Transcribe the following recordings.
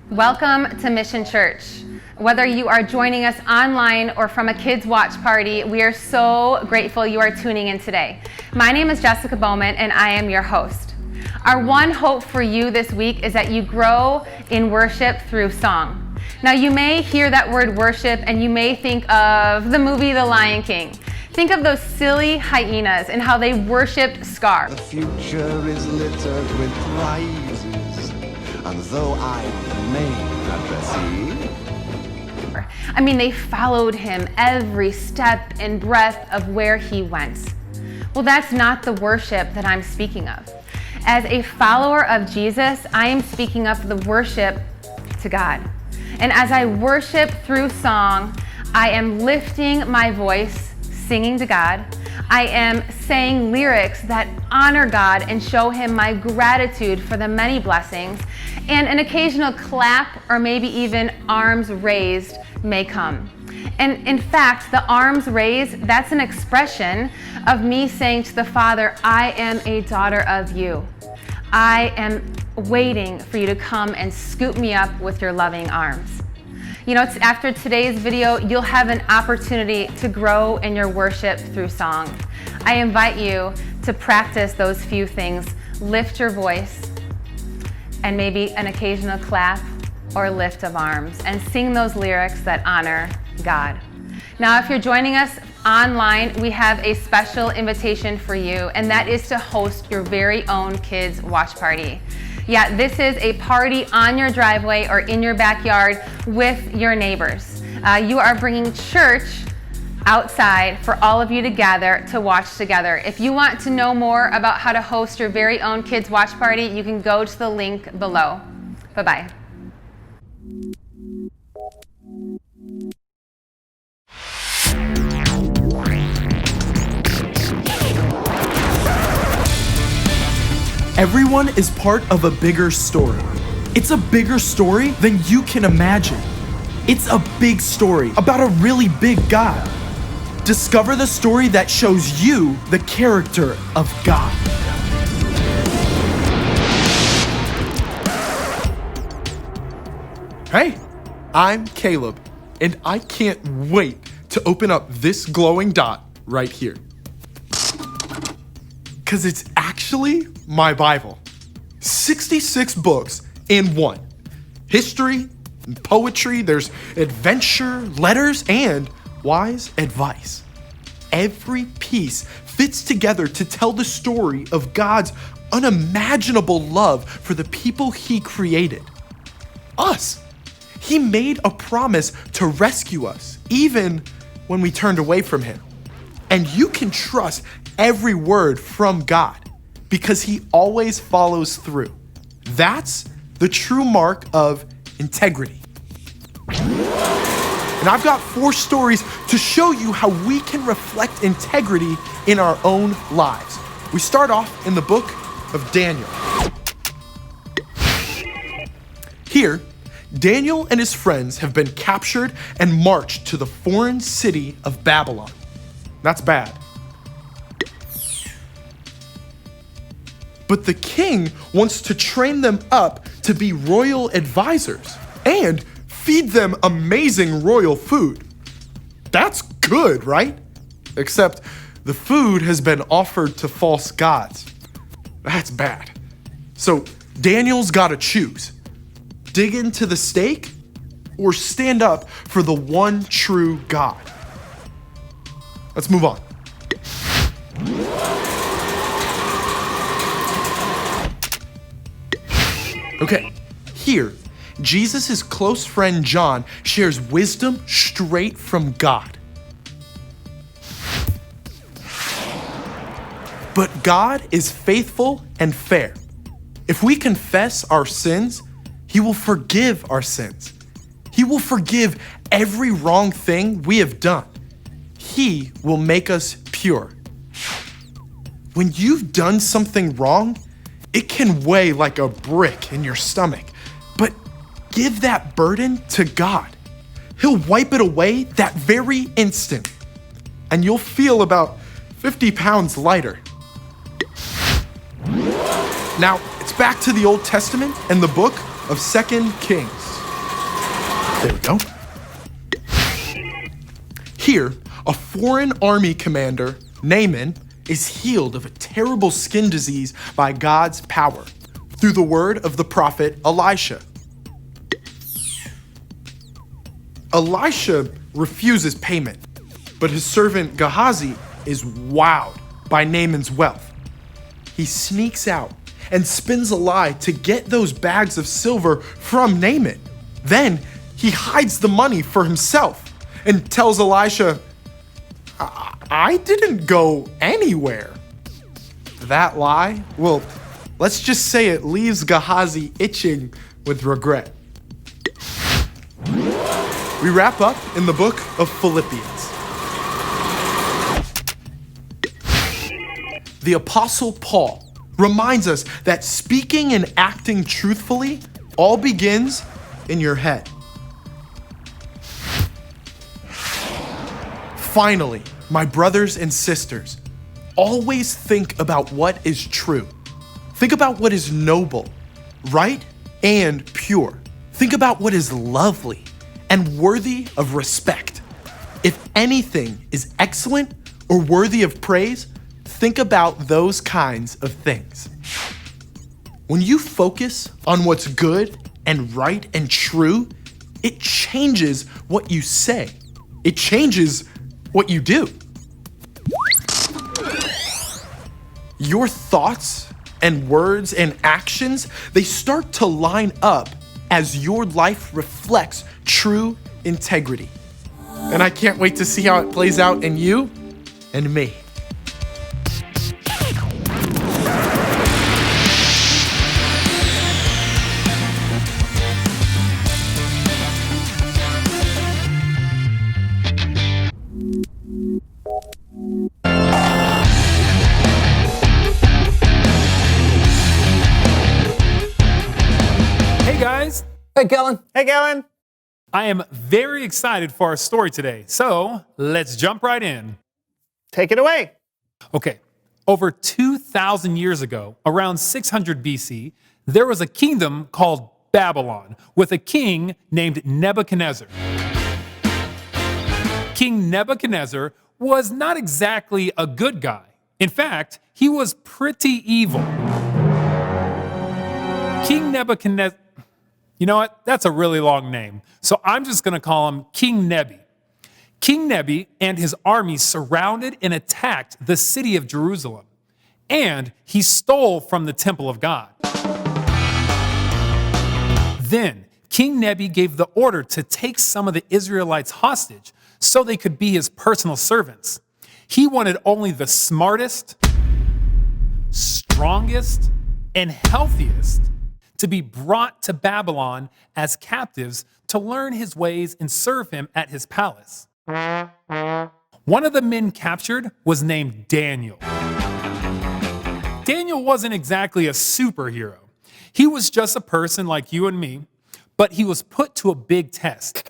Welcome to Mission Church. Whether you are joining us online or from a kids' watch party, we are so grateful you are tuning in today. My name is Jessica Bowman and I am your host. Our one hope for you this week is that you grow in worship through song. Now you may hear that word worship and you may think of the movie The Lion King. Think of those silly hyenas and how they worshipped Scar. The future is littered with prizes, and though I may not perceive. I mean, they followed him every step and breath of where he went. Well, that's not the worship that I'm speaking of. As a follower of Jesus, I am speaking of the worship to God. And as I worship through song, I am lifting my voice, singing to God. I am saying lyrics that honor God and show him my gratitude for the many blessings, and an occasional clap or maybe even arms raised may come. And in fact, the arms raised, that's an expression of me saying to the Father, I am a daughter of you. I am waiting for you to come and scoop me up with your loving arms. You know, after today's video, you'll have an opportunity to grow in your worship through song. I invite you to practice those few things. Lift your voice and maybe an occasional clap or lift of arms, and sing those lyrics that honor God. Now, if you're joining us online, we have a special invitation for you, and that is to host your very own kids' watch party. Yeah, this is a party on your driveway or in your backyard with your neighbors. You are bringing church outside for all of you to gather to watch together. If you want to know more about how to host your very own kids' watch party, you can go to the link below. Bye-bye. Everyone is part of a bigger story. It's a bigger story than you can imagine. It's a big story about a really big God. Discover the story that shows you the character of God. Hey, I'm Caleb, and I can't wait to open up this glowing dot right here. 'Cause it's actually my Bible. 66 books in one. History, poetry, there's adventure, letters, and wise advice. Every piece fits together to tell the story of God's unimaginable love for the people he created. Us. He made a promise to rescue us, even when we turned away from him. And you can trust every word from God because he always follows through. That's the true mark of integrity. And I've got 4 stories to show you how we can reflect integrity in our own lives. We start off in the book of Daniel. Here, Daniel and his friends have been captured and marched to the foreign city of Babylon. That's bad. But the king wants to train them up to be royal advisors and feed them amazing royal food. That's good, right? Except the food has been offered to false gods. That's bad. So Daniel's got to choose. Dig into the stake or stand up for the one true God. Let's move on. Okay, here, Jesus' close friend John shares wisdom straight from God. But God is faithful and fair. If we confess our sins, he will forgive our sins. He will forgive every wrong thing we have done. He will make us pure. When you've done something wrong, it can weigh like a brick in your stomach, but give that burden to God. He'll wipe it away that very instant, and you'll feel about 50 pounds lighter. Now, It's back to the Old Testament and the book of 2 Kings. There we go. Here, a foreign army commander, Naaman, is healed of a terrible skin disease by God's power through the word of the prophet Elisha. Elisha refuses payment, but his servant Gehazi is wowed by Naaman's wealth. He sneaks out and spins a lie to get those bags of silver from Naaman. Then he hides the money for himself and tells Elisha, I didn't go anywhere. That lie, well, let's just say it leaves Gehazi itching with regret. We wrap up in the book of Philippians. The Apostle Paul reminds us that speaking and acting truthfully all begins in your head. Finally, my brothers and sisters, always think about what is true. Think about what is noble, right, and pure. Think about what is lovely and worthy of respect. If anything is excellent or worthy of praise, think about those kinds of things. When you focus on what's good and right and true, it changes what you say. It changes what you do. Your thoughts and words and actions, they start to line up as your life reflects true integrity. And I can't wait to see how it plays out in you and me. Hey, Kellen. Hey, Kellen. I am very excited for our story today, so let's jump right in. Take it away. Okay, over 2,000 years ago, around 600 BC, there was a kingdom called Babylon with a king named Nebuchadnezzar. King Nebuchadnezzar was not exactly a good guy. In fact, he was pretty evil. King Nebuchadnezzar... You know what? That's a really long name. So I'm just going to call him King Nebi. King Nebi and his army surrounded and attacked the city of Jerusalem. And he stole from the temple of God. Then King Nebi gave the order to take some of the Israelites hostage so they could be his personal servants. He wanted only the smartest, strongest, and healthiest to be brought to Babylon as captives to learn his ways and serve him at his palace. One of the men captured was named Daniel. Daniel wasn't exactly a superhero. He was just a person like you and me, but he was put to a big test.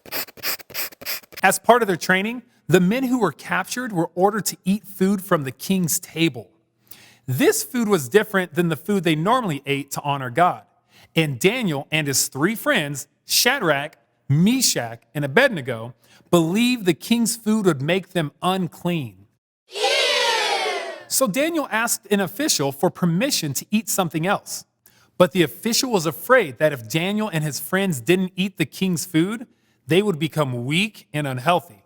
As part of their training, the men who were captured were ordered to eat food from the king's table. This food was different than the food they normally ate to honor God. And Daniel and his three friends, Shadrach, Meshach, and Abednego, believed the king's food would make them unclean. So Daniel asked an official for permission to eat something else. But the official was afraid that if Daniel and his friends didn't eat the king's food, they would become weak and unhealthy.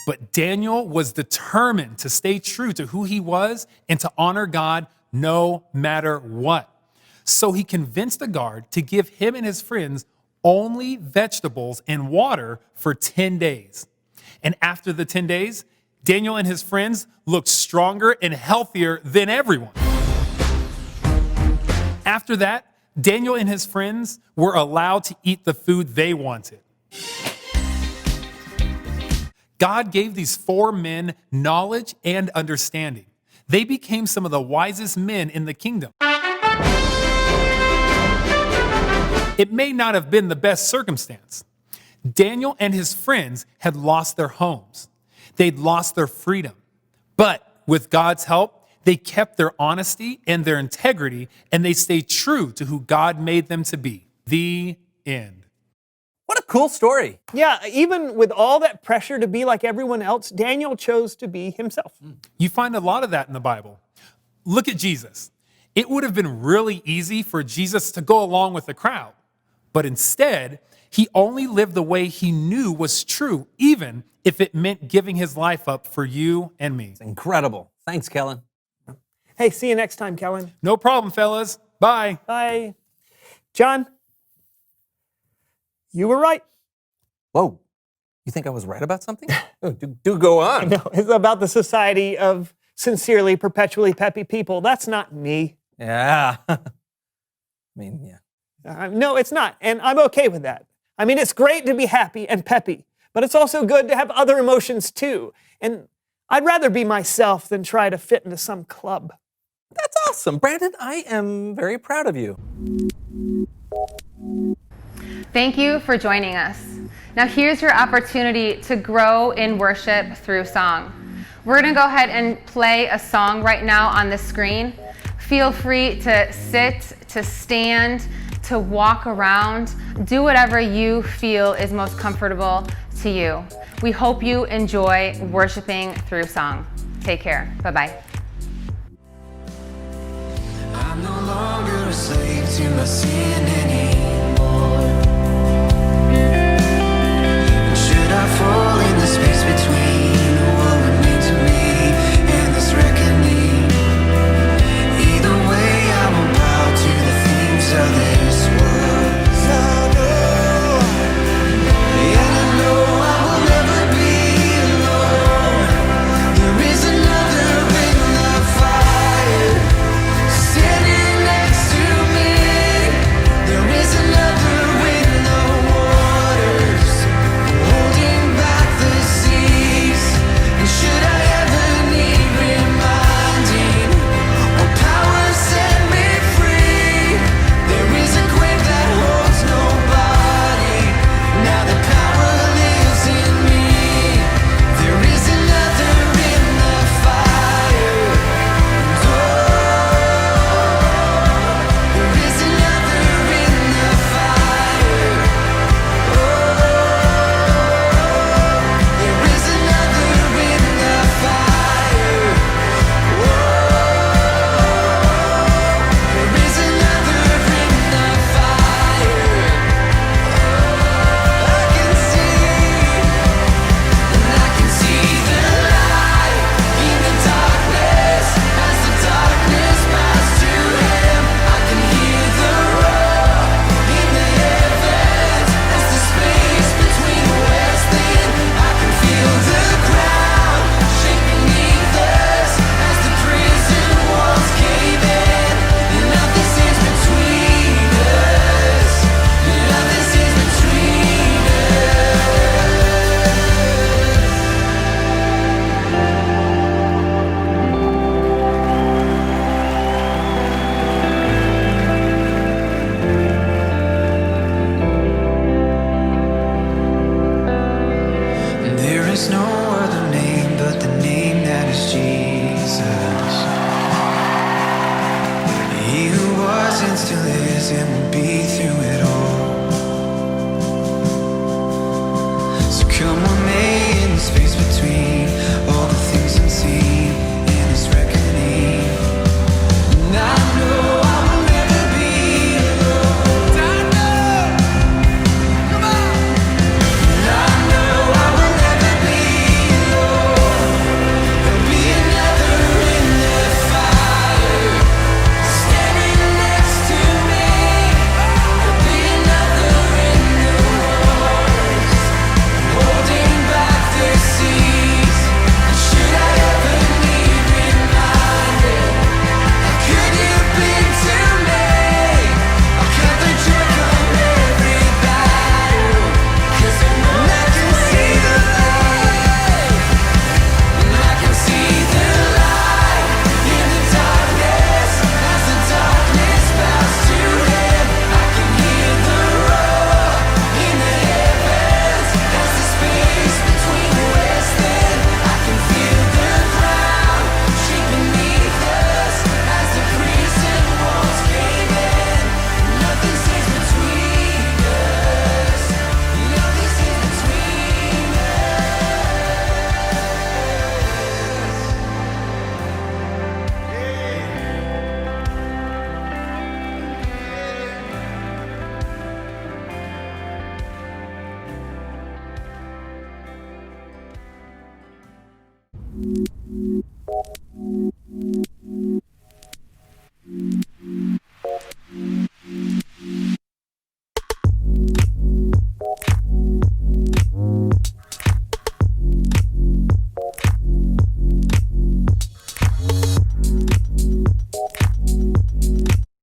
But Daniel was determined to stay true to who he was and to honor God no matter what. So he convinced the guard to give him and his friends only vegetables and water for 10 days. And after the 10 days, Daniel and his friends looked stronger and healthier than everyone. After that, Daniel and his friends were allowed to eat the food they wanted. God gave these four men knowledge and understanding. They became some of the wisest men in the kingdom. It may not have been the best circumstance. Daniel and his friends had lost their homes. They'd lost their freedom. But with God's help, They kept their honesty and their integrity, and they stayed true to who God made them to be. The end. What a cool story. Yeah, even with all that pressure to be like everyone else, Daniel chose to be himself. You find a lot of that in the Bible. Look at Jesus. It would have been really easy for Jesus to go along with the crowd, but instead, he only lived the way he knew was true, even if it meant giving his life up for you and me. Incredible. Thanks, Kellen. Hey, see you next time, Kellen. No problem, fellas. Bye. Bye. John, you were right. Whoa. You think I was right about something? Oh, do go on. No, it's about the Society of Sincerely, Perpetually Peppy People. That's not me. Yeah. I mean, yeah. No, it's not. And I'm okay with that. I mean, it's great to be happy and peppy, but it's also good to have other emotions too. And I'd rather be myself than try to fit into some club. That's awesome. Brandon, I am very proud of you. Thank you for joining us. Now here's your opportunity to grow in worship through song. We're going to go ahead and play a song right now on the screen. Feel free to sit, to stand, to walk around. Do whatever you feel is most comfortable to you. We hope you enjoy worshiping through song. Take care. Bye-bye. I'm no longer a slave to my sin anymore. And should I fall in the space between what remained to me and this reckoning, either way I will bow to the things of this world. I know, and I know I will never be alone. There is another ring of fire standing next to me. There